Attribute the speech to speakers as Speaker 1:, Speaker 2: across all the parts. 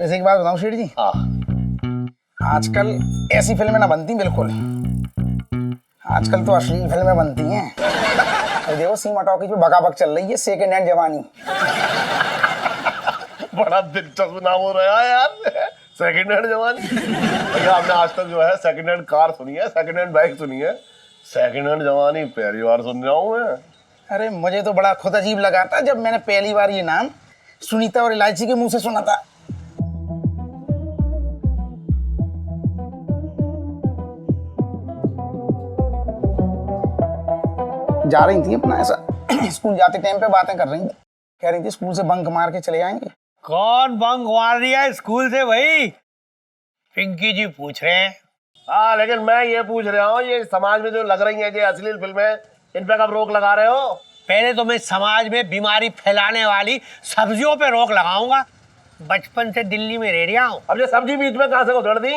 Speaker 1: जैसे एक बात बताऊं शेठ जी,
Speaker 2: हाँ।
Speaker 1: आजकल ऐसी फिल्में ना बनती बिल्कुल। आजकल तो अश्लील फिल्में बनती हैं। अरे देखो सीमा टॉकीज पे बकाबक चल रही है सेकंड हैंड जवानी।
Speaker 2: बड़ा दिलचस्प नाम हो रहा है यार, सेकंड हैंड जवानी। भैया आपने आज तक जो है सेकंड हैंड कार सुनी है, सेकंड हैंड बाइक सुनी है, सेकंड हैंड जवानी पहली बार सुन रहा हूँ मैं।
Speaker 1: अरे मुझे तो बड़ा खुद अजीब लगा था जब मैंने पहली बार ये नाम सुनीता और इलायची के मुंह से सुना था। जा रही थी अपना ऐसा स्कूल जाते टाइम पे बातें कर रही थी, कह रही थी स्कूल से बंक मार के चले जाएंगे।
Speaker 3: कौन बंक मार दिया है स्कूल से भाई? पिंकी जी पूछ रहे हैं।
Speaker 2: हाँ लेकिन मैं ये पूछ रहा हूँ, ये समाज में जो लग रही है ये अश्लील फिल्में, इन पे कब रोक लगा रहे हो?
Speaker 3: पहले तो मैं समाज में बीमारी फैलाने वाली सब्जियों पे रोक लगाऊंगा। बचपन से दिल्ली में रह रहा हूँ।
Speaker 2: अब ये सब्जी बीच में कहाँ से उधड़ दी?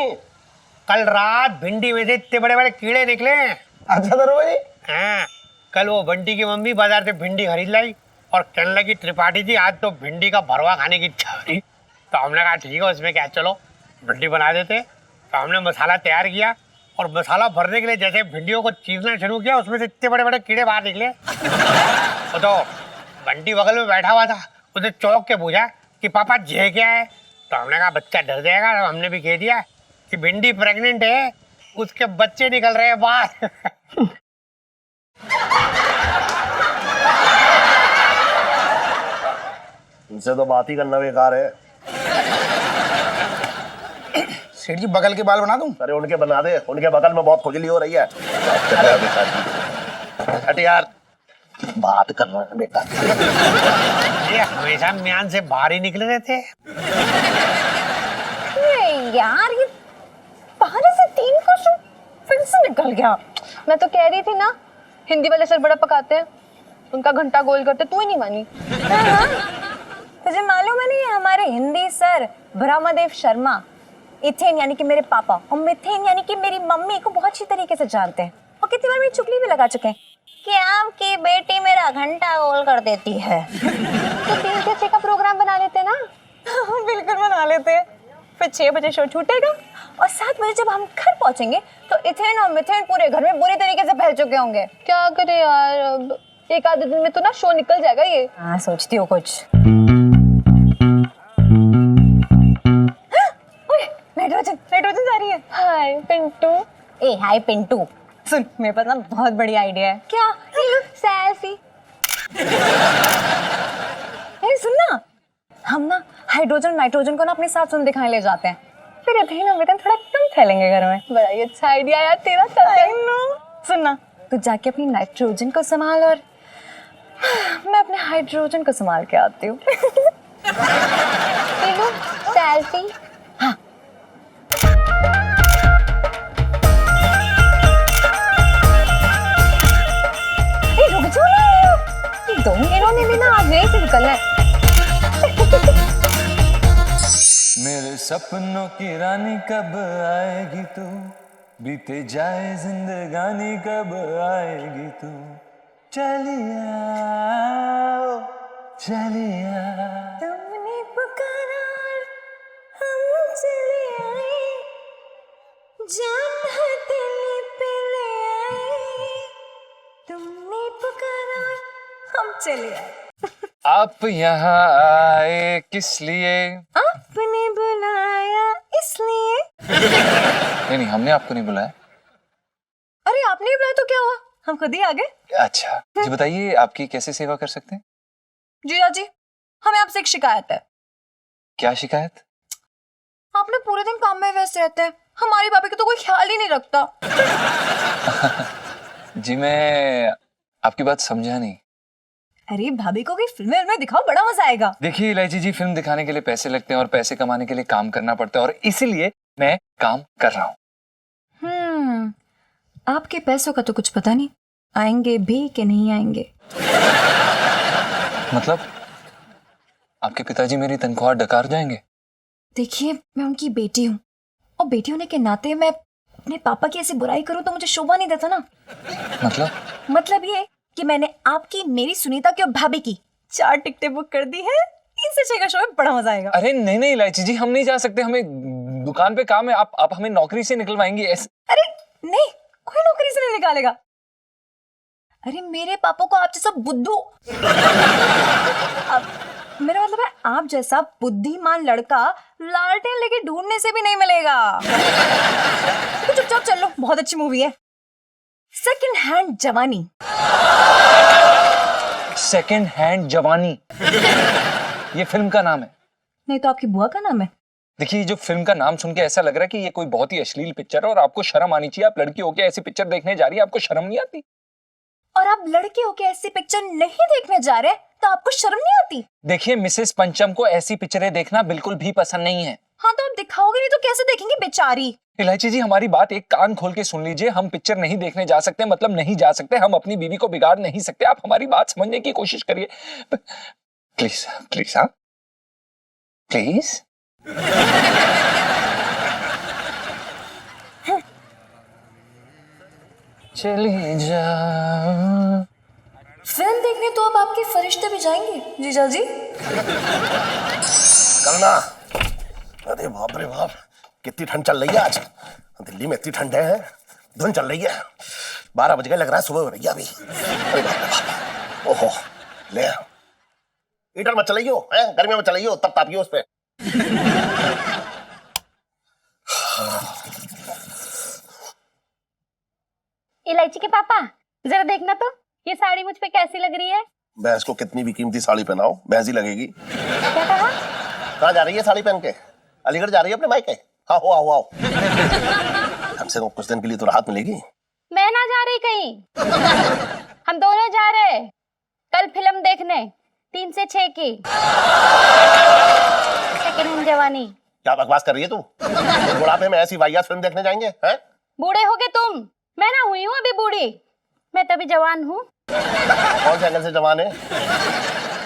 Speaker 3: कल रात भिंडी में से इतने बड़े बड़े कीड़े निकले।
Speaker 1: अच्छा दरोगा जी।
Speaker 3: हाँ, कल वो बंटी की मम्मी बाजार से भिंडी खरीद लाई और कहने लगी त्रिपाठी जी आज तो भिंडी का भरवा खाने की इच्छा हो रही। तो हमने कहा ठीक है उसमें क्या, चलो भिंडी बना देते। तो हमने मसाला तैयार किया और मसाला भरने के लिए जैसे भिंडियों को चीरना शुरू किया उसमें से इतने बड़े बड़े कीड़े बाहर निकले। तो बंटी बगल में बैठा हुआ था, उसे चौंक के पूछा कि पापा ये क्या है? तो हमने कहा बच्चा डर जाएगा, तो हमने भी कह दिया कि भिंडी प्रेग्नेंट है, उसके बच्चे निकल रहे हैं बाहर।
Speaker 2: इनसे तो बात ही करना बेकार है।
Speaker 1: सेठ जी बगल के बाल बना दूं?
Speaker 2: अरे उनके बना दे, उनके बगल में बहुत खुजली हो रही है। हट यार, बात कर रहे हैं बेटा।
Speaker 3: ये हमेशा म्यान से बाहर ही निकले रहते हैं।
Speaker 4: यार ये बाहर से 3 क्वेश्चन फिर से निकल गया। मैं तो कह रही थी ना हिंदी वाले सर बड़ा पकाते हैं, उनका घंटा गोल करते, तू ही नहीं मानी। तुझे मालूम है नहीं हमारे हिंदी सर ब्रह्मदेव शर्मा इथेन यानी कि मेरे पापा और मिथेन यानी कि मेरी मम्मी को बहुत अच्छी तरीके से जानते हैं और कितनी बार मेरी चुगली भी लगा चुके हैं कि आपकी बेटी मेरा घंटा गोल कर देती है। तो 3 से 6 का प्रोग्राम बना लेते ना? बिल्कुल बना लेते हैं। फिर 6 बजे शो छूटेगा और 7 बजे जब हम घर पहुंचेंगे तो इथेन और मिथेन पूरे घर में बुरी तरीके से फैल चुके होंगे। क्या करे यार, अब एक आधे दिन में तो ना शो निकल जाएगा ये। हाँ सोचती हो कुछ? नाइट्रोजन जा रही है। हाय पिंटू। ए हाय पिंटू, सुन मेरे पास ना बहुत बढ़िया आइडिया है। क्या? सेल्फी। सुन ना, हम ना हाइड्रोजन नाइट्रोजन को ना अपने साथ सुन दिखाने ले जाते हैं, फिर इथेन और मिथेन थोड़ा कम फैलेंगे घर में। बड़ा ही अच्छा आइडिया यार तेरा। सुन ना, तू जाके अपनी नाइट्रोजन को संभाल और मैं अपने हाइड्रोजन को संभाल के आती हूँ। सेल्फी। हाँ रुक जाओ ना, इन्होंने भी ना आज यहीं से निकलना है।
Speaker 5: मेरे सपनों की रानी कब आएगी तू, बीते जाए जिंदगानी कब आएगी तू, चलिया चलिया।
Speaker 4: तुमने पुकारा हम चले आए, जान हथेली पे ले आए, तुमने पुकारा हम चले आए।
Speaker 5: आप यहाँ आए किस लिए?
Speaker 4: आपने बुलाया इसलिए।
Speaker 5: नहीं हमने आपको नहीं बुलाया।
Speaker 4: अरे आपने बुलाया तो क्या हुआ, हम खुद ही आ गए।
Speaker 5: अच्छा जी बताइए आपकी कैसे सेवा कर सकते हैं?
Speaker 4: जीजा जी हमें आपसे एक शिकायत है।
Speaker 5: क्या शिकायत?
Speaker 4: आप ना पूरे दिन काम में व्यस्त रहते हैं, हमारी भाभी का तो कोई ख्याल ही नहीं रखता।
Speaker 5: जी मैं आपकी बात समझा नहीं।
Speaker 4: अरे भाभी को कोई फिल्म में दिखाओ, बड़ा मजा आएगा।
Speaker 5: देखिए इलायची जी, फिल्म दिखाने के लिए पैसे लगते हैं और पैसे कमाने के लिए काम करना पड़ता है और इसीलिए मैं काम कर रहा हूँ।
Speaker 4: आपके पैसों का तो कुछ पता नहीं, आएंगे भी कि नहीं आएंगे।
Speaker 5: मतलब आपके पिताजी मेरी तनख्वाह डकार जाएंगे?
Speaker 4: देखिए मैं उनकी बेटी हूँ और बेटी होने के नाते मैं अपने पापा की ऐसी बुराई करूँ तो मुझे शोभा नहीं देता ना।
Speaker 5: मतलब
Speaker 4: ये कि मैंने आपकी, मेरी, सुनीता की और भाभी की 4 टिकटें बुक कर दी है, इससे अच्छे का शो में बड़ा मजा आएगा।
Speaker 5: अरे नहीं नहीं इलायची जी, हम नहीं जा सकते, हमें दुकान पे काम है। आप हमें नौकरी से निकलवाएंगी ऐसे?
Speaker 4: अरे नहीं, कोई नौकरी से नहीं निकालेगा। अरे मेरे पापा को आप जैसा बुद्धू मेरा मतलब है आप जैसा बुद्धिमान लड़का लालटेन लेके ढूंढने से भी नहीं मिलेगा। तो चुपचाप चल लो, बहुत अच्छी मूवी है सेकंड हैंड जवानी।
Speaker 5: सेकंड हैंड जवानी, ये फिल्म का नाम है?
Speaker 4: नहीं तो आपकी बुआ का नाम है।
Speaker 5: देखिए, जो फिल्म का नाम सुन के ऐसा लग रहा है कि ये कोई बहुत ही अश्लील पिक्चर है और आपको शर्म आनी चाहिए। आप लड़की होके ऐसी पिक्चर देखने जा रही है, आपको शर्म नहीं आती?
Speaker 4: और आप लड़के होके ऐसी पिक्चर नहीं देखने जा रहे तो आपको शर्म नहीं आती?
Speaker 5: देखिए, मिसेस पंचम को ऐसी पिक्चरें देखना बिल्कुल भी पसंद नहीं है।
Speaker 4: हाँ तो आप दिखाओगे नहीं तो कैसे देखेंगे बेचारी?
Speaker 5: इलायची जी, हमारी बात एक कान खोल के सुन लीजिए। हम पिक्चर नहीं देखने जा सकते, मतलब नहीं जा सकते। हम अपनी बीवी को बिगाड़ नहीं सकते। आप हमारी बात समझने की कोशिश करिए प्लीज प्लीज। हाँ प्लीज। चली जा।
Speaker 4: फिल्म देखने तो अब आपके फरिश्ते भी जाएंगे जीजा जी।
Speaker 2: करना। अरे बाप रे बाप, कितनी ठंड चल रही है आज। दिल्ली में इतनी ठंड है, धुंध चल रही है। 12 बज गए, लग रहा है सुबह हो रही है अभी। अरे बाप रे बाप, ओहो ले हीटर मत चलाइयो, गर्मी में चलाइयो, तब तापियो उस पे।
Speaker 6: इलायची के पापा जरा देखना तो, ये साड़ी मुझ पे कैसी लग रही है?
Speaker 2: भैंस को कितनी भी कीमती साड़ी पहनाओ, भैंस ही लगेगी।
Speaker 6: क्या कहा?
Speaker 2: कहाँ जा रही है साड़ी पहन के? अलीगढ़ जा रही है अपने मायके? हाँ हो आओ आओ। कम से कम कुछ दिन के लिए तो राहत मिलेगी।
Speaker 6: मैं ना जा रही कहीं, हम दोनों जा रहे कल फिल्म देखने 3 से 6 की सेकंड हैंड जवानी।
Speaker 2: क्या बकवास कर रही है तू? बुढ़ापे में ऐसी वाहियात फिल्म देखने जाएंगे हैं?
Speaker 6: बूढ़े हो गए तुम, मैं ना हुई हूँ अभी बूढ़ी, मैं तभी जवान हूँ।
Speaker 2: कौन से एंगल से जवान है?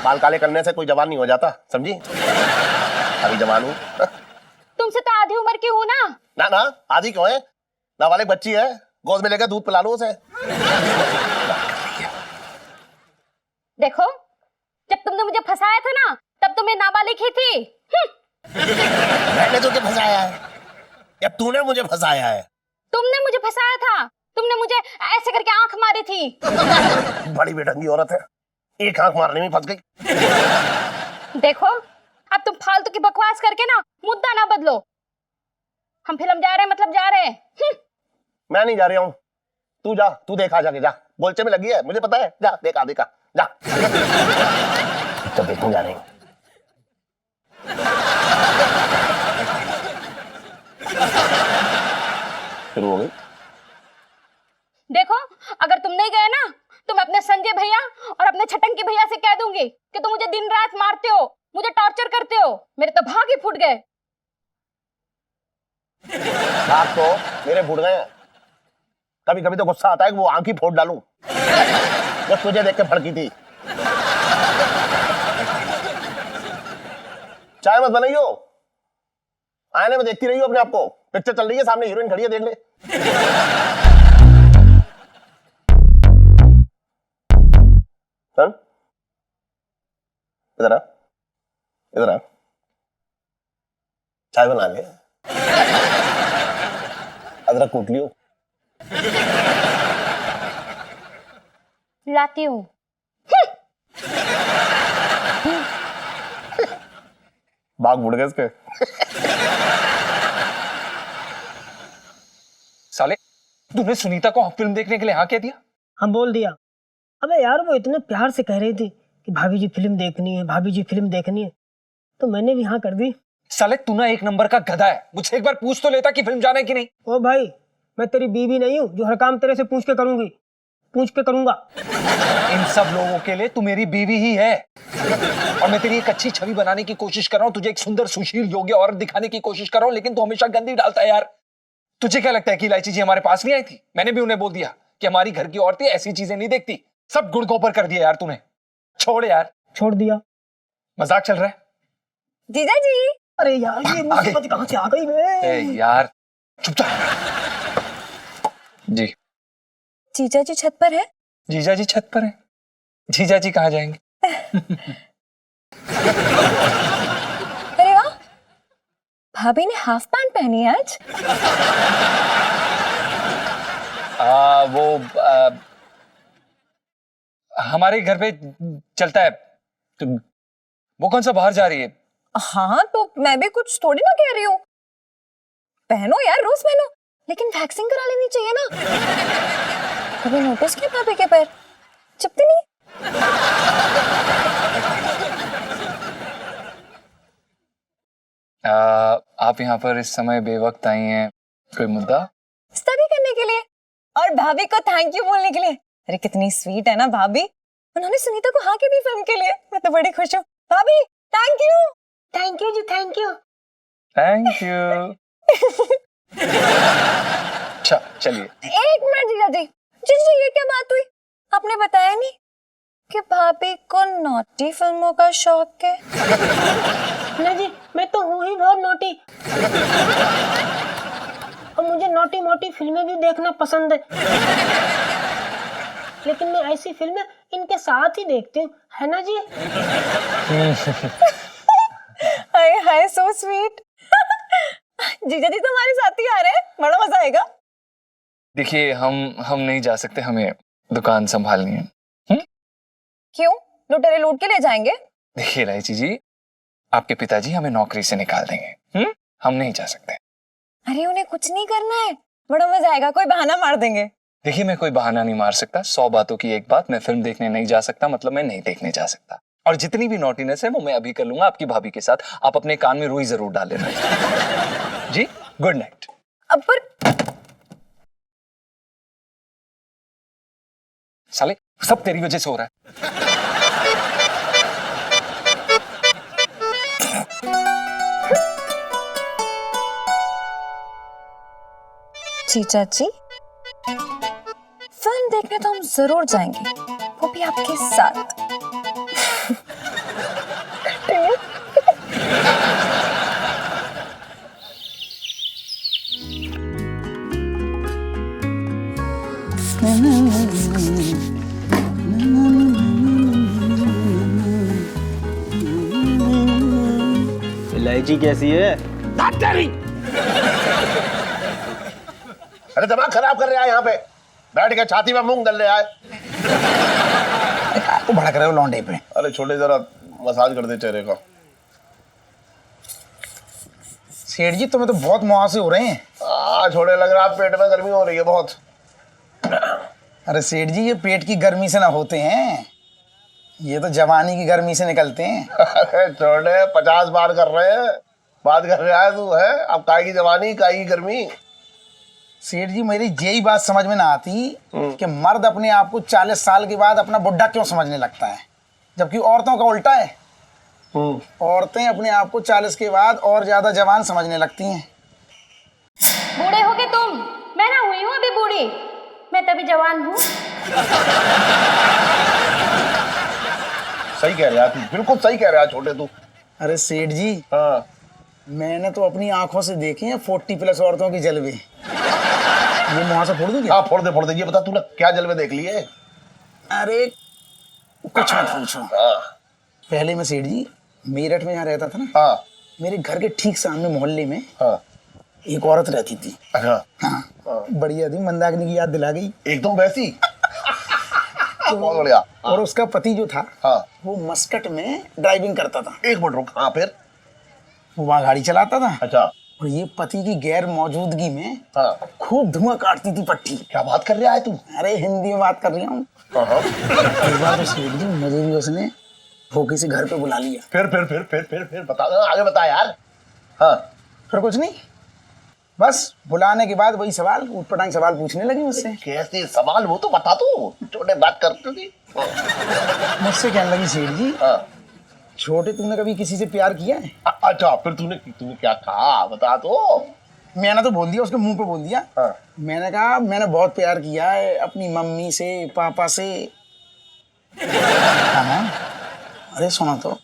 Speaker 2: बाल काले करने से कोई जवान नहीं हो जाता, समझी? अभी जवान हूँ।
Speaker 6: तुमसे तो आधी उम्र की हूँ ना।
Speaker 2: ना ना, आधी क्यों है? नाबालिग बच्ची है, गोद में लेकर दूध पिला लो उसे।
Speaker 6: देखो, जब तुमने मुझे फंसाया था ना, तब तो मैं नाबालिग ही थी।
Speaker 2: मैंने तुझे फंसाया है या तूने मुझे फंसाया है?
Speaker 6: तुमने मुझे फंसाया था, तुमने मुझे ऐसे करके आंख मारी थी।
Speaker 2: बड़ी बेढंगी औरत है, एक आंख मारने में फंस गई।
Speaker 6: देखो, अब तुम फालतू की बकवास करके ना मुद्दा ना बदलो। हम फिल्म जा रहे हैं मतलब जा रहे हैं।
Speaker 2: मैं नहीं जा रहा हूँ, तू जा, तू देखा जाके जा। बोलचे में लगी है, मुझे पता है, जा देखा देखा जा। तो देखने जा रहे हैं। शुरू हो गई।
Speaker 6: देखो, अगर तुम नहीं गए ना तो मैं अपने संजय भैया और अपने छटंकी भैया से कह दूंगी कि तुम मुझे दिन रात मारते हो, मुझे टॉर्चर करते हो। मेरे तो भाग ही फूट गए।
Speaker 2: भाग तो मेरे फूट गए हैं। कभी कभी तो गुस्सा आता है कि वो आंख ही फोड़ डालूं, जब तुझे देख के फड़की थी। चाय मत बनाइयो, आईने में देखती रहियो अपने आप को। पिक्चर चल रही है, सामने हीरोइन खड़ी है, देख ले। इधर आ, इधर आ, चाय बना ले। अदरक कूट लियो।
Speaker 6: लाती हूँ।
Speaker 2: बाग उड़ गए इसके।
Speaker 5: साले, तूने सुनीता को फिल्म देखने के लिए हाँ कह दिया?
Speaker 7: हम बोल दिया। अबे यार, वो इतने प्यार से कह रही थी कि भाभी जी फिल्म देखनी है, भाभी जी फिल्म देखनी है, तो मैंने भी हाँ कर दी।
Speaker 5: साले, तू ना एक नंबर का गधा है। मुझसे एक बार पूछ तो लेता कि फिल्म जाना है कि नहीं।
Speaker 7: ओ भाई, मैं तेरी बीवी नहीं हूँ जो हर काम तेरे से पूछ के करूंगी, पूछ के करूंगा।
Speaker 5: इन सब लोगों के लिए तू मेरी बीवी ही है और मैं तेरी एक अच्छी छवि बनाने की कोशिश कर रहा हूँ, तुझे एक सुंदर सुशील योग्य औरत दिखाने की कोशिश कर रहा हूँ, लेकिन तू हमेशा गंदी डालता है यार। तुझे क्या लगता है कि इलायची जी हमारे पास नहीं आई थी? मैंने भी उन्हें बोल दिया कि हमारी घर की औरतें ऐसी चीजें नहीं देखती। सब गुड़ गोबर कर दिया यार तूने। छोड़ यार।
Speaker 7: छोड़ दिया।
Speaker 5: मजाक चल रहा है?
Speaker 4: जीजा जी।
Speaker 7: अरे यार, ये मुसीबत कहाँ से आ गई बे?
Speaker 5: यार चुपचाप। जी
Speaker 4: जीजा जी छत पर है?
Speaker 5: जीजा जी छत पर है। जीजा जी कहाँ जाएंगे?
Speaker 4: अरे वाह, भाभी ने हाफ पैंट पहनी है आज।
Speaker 5: हमारे घर पे चलता है। तो वो कौन सा बाहर जा रही है?
Speaker 4: हाँ तो मैं भी कुछ थोड़ी ना कह रही हूँ, पहनो यार, रोज पहनो, लेकिन वैक्सिंग करा लेनी चाहिए ना। कभी नोटिस किया भाभी के पैर चिपते नहीं?
Speaker 5: आप यहाँ पर इस समय बेवक्त आई हैं, कोई मुद्दा?
Speaker 4: स्टडी करने के लिए और भाभी को थैंक यू बोलने के लिए। अरे कितनी स्वीट है ना भाभी, उन्होंने सुनीता को हाँ की दी फिल्म के लिए। मैं तो बड़ी खुश हूँ। भाभी थैंक यू।
Speaker 7: थैंक यू जी, थैंक यू।
Speaker 5: Thank you. अच्छा चलिए।
Speaker 4: एक मिनट जीजा जी, जीजा जी ये क्या बात हुई? आपने बताया नहीं कि भाभी को नॉटी फिल्मों का शौक है।
Speaker 7: ना जी, मैं तो हूँ ही बहुत नोटी, और मुझे नोटी मोटी फिल्में भी देखना पसंद है, लेकिन मैं ऐसी फिल्में इनके साथ ही देखती हूँ, है ना जी?
Speaker 4: हाय हाय, सो स्वीट। जीजा जी तो हमारे साथ ही आ रहे हैं, बड़ा मजा आएगा।
Speaker 5: देखिए हम नहीं जा सकते, हमें दुकान संभालनी है।
Speaker 4: क्यों? लुटेरे लूट के ले जाएंगे?
Speaker 5: देखिए रायची जी, आपके पिताजी हमें नौकरी से निकाल देंगे। हम नहीं जा सकते।
Speaker 4: अरे उन्हें कुछ नहीं करना है, बड़ा मजा आएगा, कोई बहाना मार देंगे।
Speaker 5: देखिए मैं कोई बहाना नहीं मार सकता। 100 बातों की एक बात, मैं फिल्म देखने नहीं जा सकता मतलब मैं नहीं देखने जा सकता। और जितनी भी नॉटीनेस है वो मैं अभी कर लूंगा आपकी भाभी के साथ। आप अपने कान में रुई जरूर डाल लेना। जी गुड नाइट।
Speaker 4: अब पर
Speaker 5: साले सब तेरी वजह से हो रहा है।
Speaker 4: जीजा जी, फिल्म देखने तो हम जरूर जाएंगे, वो भी आपके साथ।
Speaker 8: इलायची कैसी है?
Speaker 2: अरे दिमाग खराब कर रहे हैं यहाँ पे, बैठ के छाती में मूंग दल रहे आए।
Speaker 1: तो भड़क रहे हो लौंडे पे।
Speaker 2: अरे छोटे जरा मसाज कर दे चेहरे का।
Speaker 1: सेठ जी तुम्हें तो बहुत मुहासे हो रहे हैं।
Speaker 2: छोटे लग रहा है, पेट में गर्मी हो रही है बहुत।
Speaker 1: अरे सेठ जी ये पेट की गर्मी से ना होते हैं, ये तो जवानी की गर्मी से निकलते हैं।
Speaker 2: अरे छोटे 50 बार कर रहे हैं, बात कर रहा है तू है। अब काय की जवानी काय की गर्मी।
Speaker 1: सेठ जी मेरी यही बात समझ में ना आती कि मर्द अपने आप को 40 साल के बाद अपना बुढ़ा क्यों समझने लगता है, जबकि औरतों का उल्टा है। औरतें अपने आप को 40 के बाद और ज्यादा जवान समझने लगती हैं।
Speaker 6: बूढ़े हो गए तुम, मैं ना हुई हूँ अभी बूढ़ी, मैं तभी जवान हूँ।
Speaker 2: सही कह रहा तू, बिल्कुल सही कह रहा छोटे तू।
Speaker 1: अरे सेठ जी
Speaker 2: हाँ
Speaker 1: मैंने तो अपनी आंखों से देखे हैं 40+ औरतों की जलवे। ये मुहां से फोड़ दूं क्या?
Speaker 2: हाँ फोड़ दे। ये बता तूने क्या जलवे देख लिए?
Speaker 1: अरे कुछ मत पूछो।
Speaker 2: हाँ
Speaker 1: पहले मैं सेठ जी मेरठ में यहाँ रहता था ना,
Speaker 2: हाँ
Speaker 1: मेरे घर के ठीक सामने मोहल्ले में
Speaker 2: हाँ।
Speaker 1: एक औरत रहती थी।
Speaker 2: अच्छा
Speaker 1: हाँ बढ़िया थी, मंदाकिनी की याद दिला गई।
Speaker 2: एकदम वैसी। बहुत बढ़िया।
Speaker 1: और उसका पति जो था
Speaker 2: हाँ
Speaker 1: वो मस्कट में ड्राइविंग करता था।
Speaker 2: एक मिनट रुक। हाँ फिर?
Speaker 1: वो वहाँ गाड़ी चलाता था।
Speaker 2: अच्छा।
Speaker 1: और ये पति की गैर मौजूदगी में
Speaker 2: हाँ
Speaker 1: खूब धुआं काटती थी पट्टी।
Speaker 2: क्या बात कर रहा है तू?
Speaker 1: अरे हिंदी में बात कर रही हूँ।
Speaker 2: हाँ।
Speaker 1: एक बार तो सेठ जी मुझे भी उसने भोके से घर पे बुला लिया।
Speaker 2: फिर बता आगे बता यार। हाँ
Speaker 1: फिर कुछ नहीं, बस बुलाने के बाद वही सवाल ऊटपटांग सवाल पूछने लगी मुझसे।
Speaker 2: कैसे सवाल वो तो बता तू, छोटे बात करती थी।
Speaker 1: मुझसे कहने लगी सेठ जी
Speaker 2: हाँ।
Speaker 1: छोटे तुमने कभी किसी से प्यार किया है?
Speaker 2: अच्छा फिर तूने क्या कहा बता तो।
Speaker 1: मैंने तो बोल दिया, उसके मुंह पे बोल दिया।
Speaker 2: हाँ।
Speaker 1: मैंने कहा मैंने बहुत प्यार किया है अपनी मम्मी से, पापा से। हाँ। अरे सुना तो,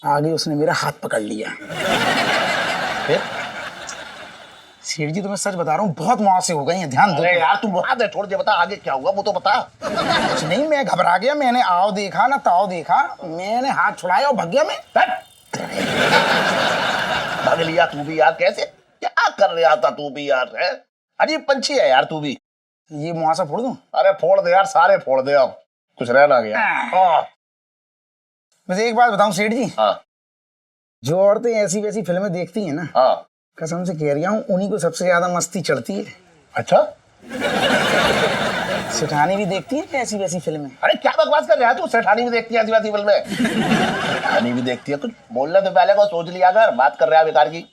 Speaker 1: आगे उसने मेरा हाथ पकड़ लिया।
Speaker 2: फिर?
Speaker 1: सेठ जी तुम्हें सच बता रहा हूँ, बहुत मुआवजे हो गए हैं, ध्यान दो।
Speaker 2: अरे यार तू मुहा दे, छोड़ दे, बता आगे क्या हुआ वो तो बता।
Speaker 1: कुछ नहीं, मैं घबरा गया, मैंने आओ देखा ना ताओ देखा, मैंने हाथ छुड़ाया और भाग गया मैं।
Speaker 2: भाग लिया तू भी यार, कैसे क्या कर रहा था तू भी यार, है अजीब पंछी है यार तू भी।
Speaker 1: ये मुआवजा फोड़ दूं?
Speaker 2: अरे फोड़ दे यार, सारे फोड़ दे, अब कुछ रह ना गया। हाँ
Speaker 1: वैसे एक बात बताऊं सेठ जी,
Speaker 2: हाँ
Speaker 1: जो औरतें ऐसी वैसी फिल्में देखती हैं ना,
Speaker 2: हाँ।
Speaker 1: कसम से कह रही हूँ, उन्हीं को सबसे ज्यादा मस्ती चढ़ती है।
Speaker 2: अच्छा
Speaker 1: सेठानी भी देखती है क्या ऐसी वैसी फिल्में?
Speaker 2: अरे क्या बकवास कर रहा है तू, सेठानी भी देखती है आदिवासी फिल्म में? सेठानी भी देखती है, कुछ बोलने तो पहले को सोच लिया कर, बात कर रहा है बेकार की।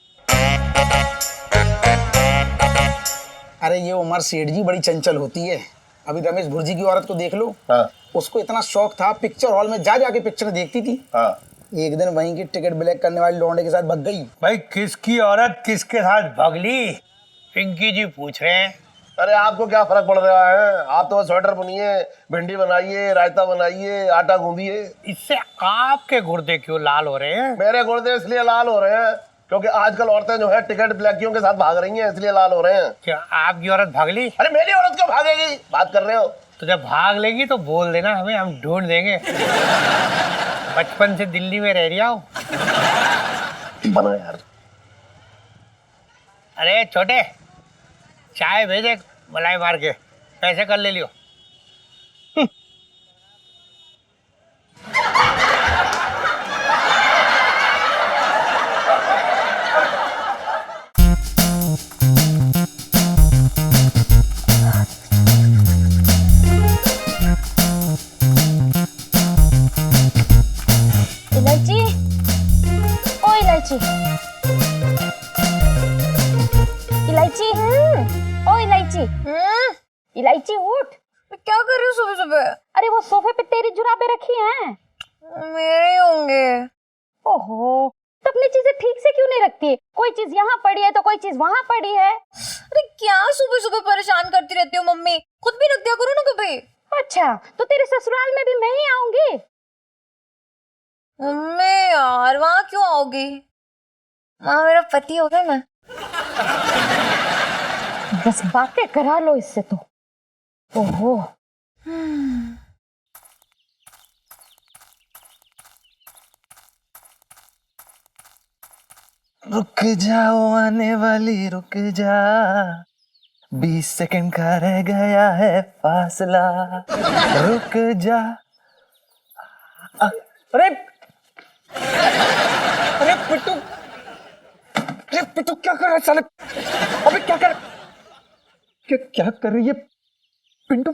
Speaker 1: अरे ये उमर सेठ जी बड़ी चंचल होती है। अभी रमेश भुर्जी की औरत को देख लो,
Speaker 2: हाँ
Speaker 1: उसको इतना शौक था, पिक्चर हॉल में जा जाके पिक्चर देखती थी।
Speaker 2: हाँ।
Speaker 1: एक दिन वहीं की टिकट ब्लैक करने वाली लौंडे के साथ भाग गई।
Speaker 3: भाई किसकी औरत किसके साथ भगली, पिंकी जी पूछ रहे हैं।
Speaker 2: अरे आपको क्या फर्क पड़ रहा है, आप तो स्वेटर बुनिए, भिंडी बनाइए, रायता बनाइए, आटा गूंदिए।
Speaker 3: इससे आपके गुर्दे क्यों लाल हो रहे हैं?
Speaker 2: मेरे गुर्दे इसलिए लाल हो रहे हैं क्योंकि आजकल औरतें जो है टिकट ब्लैकियों के साथ भाग रही हैं, इसलिए लाल हो रहे हैं।
Speaker 3: क्या आपकी औरत भगली?
Speaker 2: अरे मेरी औरत क्यों भागेगी, बात कर रहे हो?
Speaker 3: तो जब भाग लेगी तो बोल देना हमें, हम ढूंढ देंगे। बचपन से दिल्ली में रह रही हो।
Speaker 2: बना यार।
Speaker 3: अरे छोटे, चाय भेजे मलाई मार के, पैसे कर ले लियो।
Speaker 6: इलायची, ओ इलायची, इलायची, ओ इलायची, इलायची उठ।
Speaker 4: क्या कर रही हो सुबह सुबह?
Speaker 6: अरे वो सोफे पे तेरी जुराबें रखी हैं।
Speaker 4: मेरे ही होंगे।
Speaker 6: ओहो, तो अपनी चीजें ठीक से क्यों नहीं रखती? कोई चीज यहाँ पड़ी है तो कोई चीज वहाँ पड़ी है।
Speaker 4: अरे क्या सुबह सुबह परेशान करती रहती हो मम्मी, खुद भी रख दिया करो ना कभी।
Speaker 6: अच्छा, तो तेरे ससुराल में भी मैं ही आऊंगी?
Speaker 4: मम्मी यार वहाँ क्यों आओगी, वहाँ मेरा पति होगा ना।
Speaker 6: बस बातें करा लो इससे तो। ओहो,
Speaker 5: रुक जाओ आने वाली रुक जा, 20 सेकंड का रह गया है फासला, रुक जा। अरे अरे पिट्टू, अरे पिट्टू क्या कर रहा है साले? अबे क्या कर, क्या कर रही है पिंटू?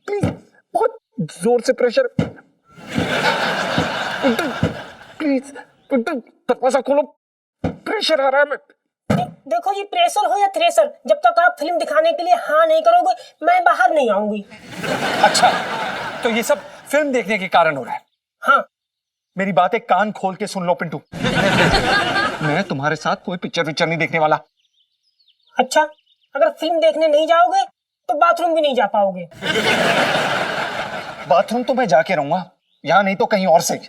Speaker 5: प्लीज, बहुत जोर से प्रेशर। पिंटू प्लीज, पिंटू दरवाजा खोलो, प्रेशर आ रहा है। मैं
Speaker 7: देखो जी, प्रेशर हो या थ्रेशर, जब तक आप फिल्म दिखाने के लिए हाँ नहीं करोगे मैं बाहर नहीं आऊंगी।
Speaker 5: अच्छा, तो ये सब फिल्म देखने के कारण हो रहा है?
Speaker 7: हाँ।
Speaker 5: मेरी बातें कान खोल के सुन लो पिंटू। मैं तुम्हारे साथ कोई पिक्चर नहीं देखने वाला।
Speaker 7: अच्छा, अगर फिल्म देखने नहीं जाओगे तो बाथरूम भी नहीं जा पाओगे।
Speaker 5: बाथरूम तो मैं जाके रहूंगा, यहां नहीं तो कहीं और से।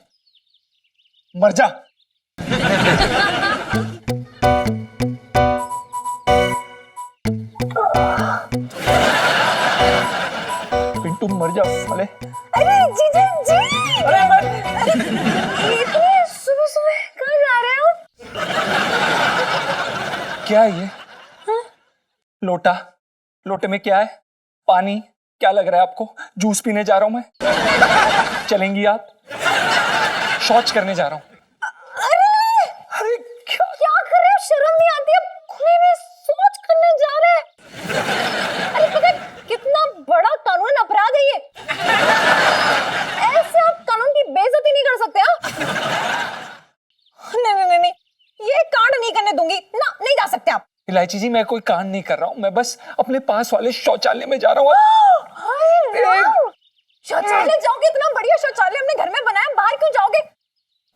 Speaker 5: मर जा। पिंटू मर जा साले।
Speaker 4: अरे जीजा जी, अरे इतने सुबह सुबह कहाँ जा रहे हो?
Speaker 5: क्या है ये? लोटा, लोटे में क्या है? पानी? क्या लग रहा है आपको? जूस पीने जा रहा हूं मैं। चलेंगी आप? शौच करने जा रहा हूं। अरे क्या
Speaker 4: कर रहे हो? शर्म नहीं आती? अब खुले में शौच करने जा रहे हैं? अरे पता है कितना बड़ा कानून अपराध है ये? ऐसे आप कानून की बेइज्जती नहीं कर सकते। नहीं, ये कांड नहीं करने दूंगी ना, नहीं जा सकते आप।
Speaker 5: इलायची जी, मैं कोई कांड नहीं कर रहा हूं, मैं बस अपने पास वाले शौचालय में जा रहा हूं।
Speaker 4: शौचालय जाओगे? इतना बढ़िया शौचालय हमने घर में बनाया, बाहर क्यों जाओगे?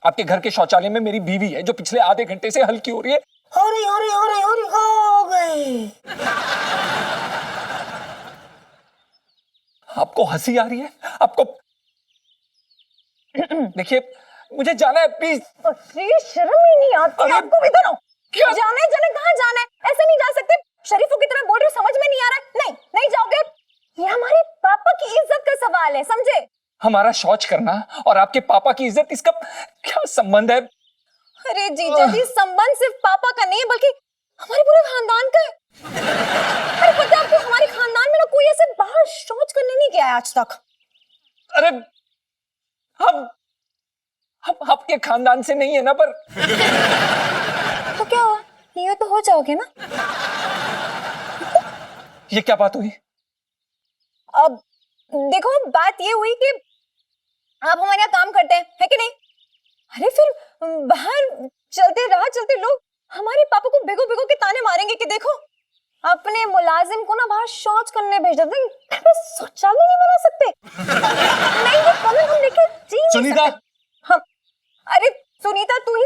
Speaker 5: आपके घर के शौचालय में मेरी बीवी है जो पिछले आधे घंटे से हल्की हो रही है।
Speaker 7: हो गई।
Speaker 5: आपको हंसी आ रही है? आपको देखिए, मुझे जाना है प्लीज।
Speaker 4: अरे शर्म ही नहीं आती
Speaker 5: अरे-
Speaker 4: आपको भी? दोनों
Speaker 5: क्या?
Speaker 4: जाना है कहाँ जाना है? ऐसे नहीं जा सकते। शरीफों की तरह बोल रहे हो, समझ में नहीं आ रहा। नहीं नहीं जाओगे। ये हमारे पापा की इज्जत का सवाल है, समझे?
Speaker 5: हमारा शौच करना और आपके पापा की इज्जत, इसका क्या संबंध है?
Speaker 4: अरे जीजा जी, संबंध सिर्फ पापा का नहीं है बल्कि हमारे पूरे खानदान का है। अरे पता है आपको, हमारे खानदान में ना कोई ऐसे बाहर शौच करने नहीं गया है आज तक।
Speaker 5: अरे हम आपके खानदान से नहीं है ना, पर
Speaker 4: तो क्या हुआ, ये तो हो जाओगे ना।
Speaker 5: ये क्या बात हुई?
Speaker 4: अब देखो, बात ये हुई कि आप हमारे यहाँ काम करते हैं, है कि नहीं? अरे फिर बाहर चलते लोग हमारे पापा को भिगो भिगो के ताने मारेंगे कि देखो अपने मुलाजिम को ना बाहर शौच करने भेज देते हैं। शौचालय नहीं बना सकते। नहीं, ये कमेंट हम लेके जी नहीं
Speaker 5: सुनीता!
Speaker 4: सकते। हम, अरे सुनीता तू ही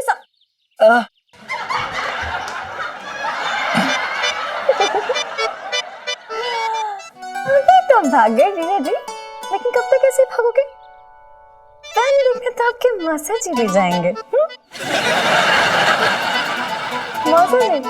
Speaker 4: अभी तो भाग गए जीजा जी, लेकिन कब तक ऐसे भागोगे? तो आपके मसाज भी जाएंगे। मौसम नहीं